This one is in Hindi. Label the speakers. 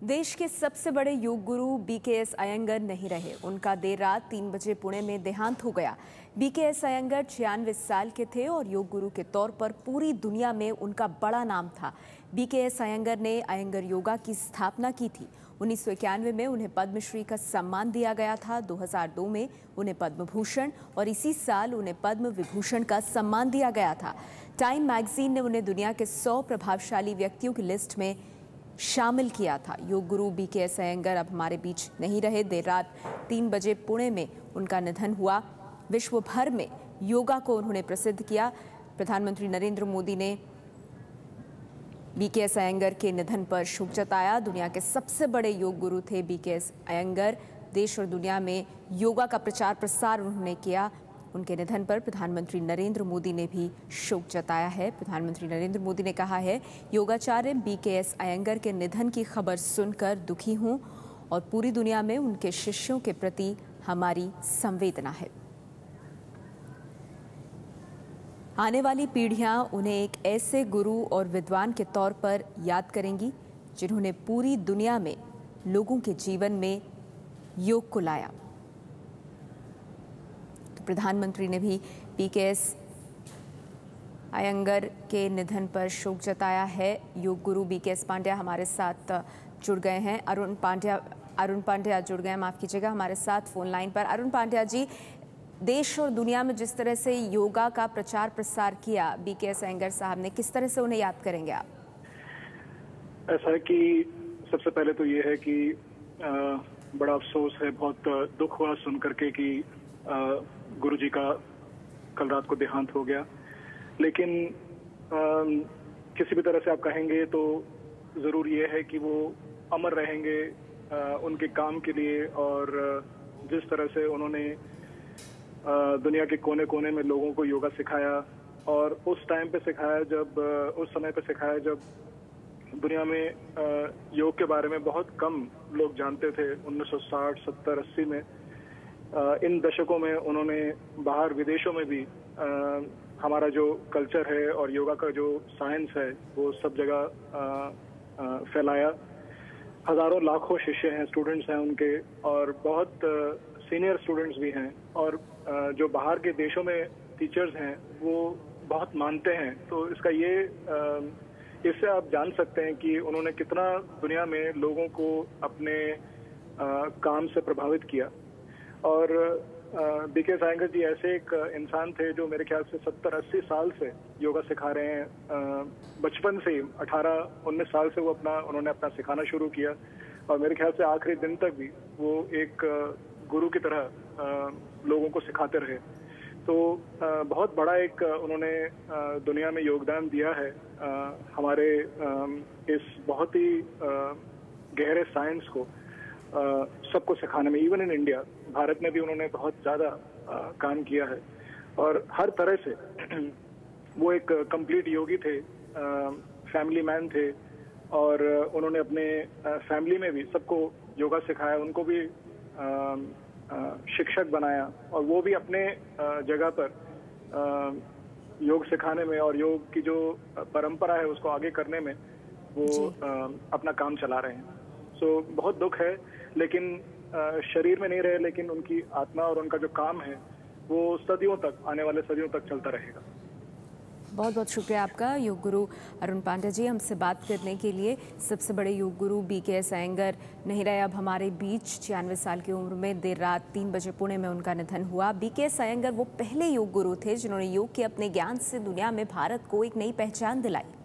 Speaker 1: देश के सबसे बड़े योग गुरु बीकेएस अयंगर नहीं रहे। उनका देर रात 3 बजे पुणे में देहांत हो गया। बीकेएस अयंगर 96 साल के थे और योग गुरु के तौर पर पूरी दुनिया में उनका बड़ा नाम था। बीकेएस अयंगर ने अयंगर योगा की स्थापना की थी। 1991 में उन्हें पद्मश्री का सम्मान दिया गया था। 2002 में उन्हें पद्म भूषण और इसी साल उन्हें पद्म विभूषण का सम्मान दिया गया था। टाइम मैगजीन ने उन्हें दुनिया के 100 प्रभावशाली व्यक्तियों की लिस्ट में शामिल किया था। योग गुरु बीकेएस अयंगर अब हमारे बीच नहीं रहे। देर रात 3 बजे पुणे में उनका निधन हुआ। विश्व भर में योगा को उन्होंने प्रसिद्ध किया। प्रधानमंत्री नरेंद्र मोदी ने बीकेएस अयंगर के निधन पर शोक जताया। दुनिया के सबसे बड़े योग गुरु थे बीकेएस अयंगर। देश और दुनिया में योगा का प्रचार प्रसार उन्होंने किया। उनके निधन पर प्रधानमंत्री नरेंद्र मोदी ने भी शोक जताया है। प्रधानमंत्री नरेंद्र मोदी ने कहा है, योगाचार्य बीकेएस अयंगर के निधन की खबर सुनकर दुखी हूं और पूरी दुनिया में उनके शिष्यों के प्रति हमारी संवेदना है। आने वाली पीढ़ियां उन्हें एक ऐसे गुरु और विद्वान के तौर पर याद करेंगी जिन्होंने पूरी दुनिया में लोगों के जीवन में योग को लाया। प्रधानमंत्री ने भी बीकेएस अयंगर के निधन पर शोक जताया है। योग गुरु बीकेएस पांड्या हमारे साथ जुड़ गए हैं। अरुण पांड्या जुड़ गए, माफ कीजिएगा, हमारे साथ फोन लाइन पर। अरुण पांड्या जी, देश और दुनिया में जिस तरह से योगा का प्रचार प्रसार किया बीकेएस अयंगर साहब ने, किस तरह से उन्हें याद करेंगे आप?
Speaker 2: ऐसा है कि सबसे पहले तो ये है कि बड़ा अफसोस है, बहुत दुख हुआ सुन करके कि गुरु जी का कल रात को देहांत हो गया। लेकिन किसी भी तरह से आप कहेंगे तो जरूर ये है कि वो अमर रहेंगे उनके काम के लिए, और जिस तरह से उन्होंने दुनिया के कोने कोने में लोगों को योगा सिखाया, और उस टाइम पे सिखाया जब उस समय पे सिखाया जब दुनिया में योग के बारे में बहुत कम लोग जानते थे। 1960, 70, 80 में इन दशकों में उन्होंने बाहर विदेशों में भी हमारा जो कल्चर है और योगा का जो साइंस है वो सब जगह फैलाया। हजारों लाखों शिष्य हैं, स्टूडेंट्स हैं उनके, और बहुत सीनियर स्टूडेंट्स भी हैं, और जो बाहर के देशों में टीचर्स हैं वो बहुत मानते हैं। तो इससे आप जान सकते हैं कि उन्होंने कितना दुनिया में लोगों को अपने काम से प्रभावित किया। और बीकेएस अयंगर जी ऐसे एक इंसान थे जो मेरे ख्याल से 70-80 साल से योगा सिखा रहे हैं। बचपन से ही 18-19 साल से उन्होंने अपना सिखाना शुरू किया, और मेरे ख्याल से आखिरी दिन तक भी वो एक गुरु की तरह लोगों को सिखाते रहे। तो बहुत बड़ा एक उन्होंने दुनिया में योगदान दिया है हमारे इस बहुत ही गहरे साइंस को सबको सिखाने में। इवन इन इंडिया, भारत में भी उन्होंने बहुत ज्यादा काम किया है, और हर तरह से वो एक कंप्लीट योगी थे, फैमिली मैन थे, और उन्होंने अपने फैमिली में भी सबको योगा सिखाया, उनको भी शिक्षक बनाया, और वो भी अपने जगह पर योग सिखाने में और योग की जो परंपरा है उसको आगे करने में वो अपना काम चला रहे हैं। सो बहुत दुख है, लेकिन शरीर में नहीं रहे, लेकिन उनकी आत्मा और उनका जो काम है वो सदियों तक, आने वाले सदियों तक चलता रहेगा।
Speaker 1: बहुत बहुत शुक्रिया आपका योग गुरु अरुण पांड्या जी, हमसे बात करने के लिए। सबसे बड़े योग गुरु बीकेएस अयंगर नहीं रहे अब हमारे बीच। 96 साल की उम्र में देर रात 3 बजे पुणे में उनका निधन हुआ। बीकेएस अयंगर वो पहले योग गुरु थे जिन्होंने योग के अपने ज्ञान से दुनिया में भारत को एक नई पहचान दिलाई।